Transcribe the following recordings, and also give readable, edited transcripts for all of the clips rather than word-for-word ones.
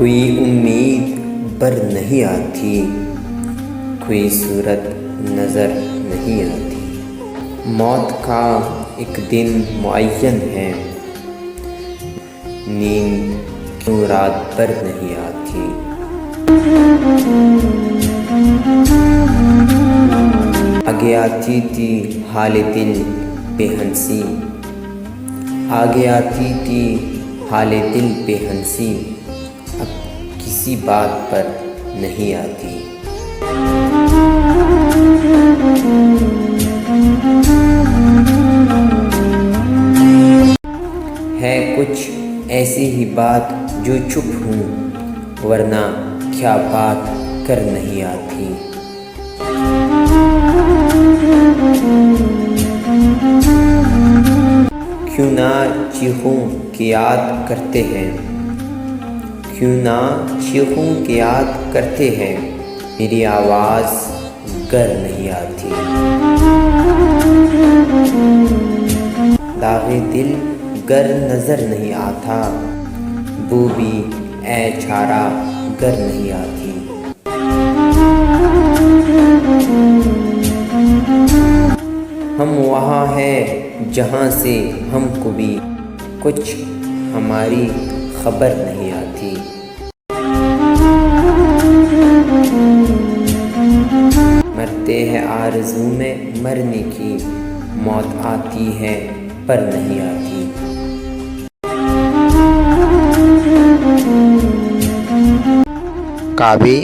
کوئی امید بر نہیں آتی، کوئی صورت نظر نہیں آتی۔ موت کا ایک دن معین ہے، نیند کیوں رات بھر نہیں آتی۔ آگے آتی تھی حال دل بے ہنسی، آگے آتی تھی حال دل بے ہنسی، اب کسی بات پر نہیں آتی۔ ہے کچھ ایسی ہی بات جو چپ ہوں، ورنہ کیا بات کر نہیں آتی۔ کیوں نہ چیخوں کہ یاد کرتے ہیں، کیوں نہ چیخوں کہ یاد کرتے ہیں، میری آواز گر نہیں آتی۔ داغ دل گر نظر نہیں آتا، بو بھی اے چھارا گر نہیں آتی۔ ہم وہاں ہیں جہاں سے ہم کو بھی کچھ ہماری خبر نہیں آتی۔ مرتے ہیں آرزو میں مرنے کی، موت آتی ہے پر نہیں آتی۔ کعبے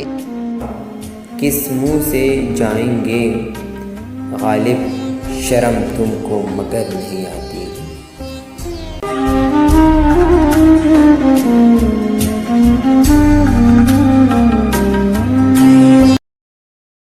کس منہ سے جائیں گے، غالب شرم تم کو مگر نہیں آتی۔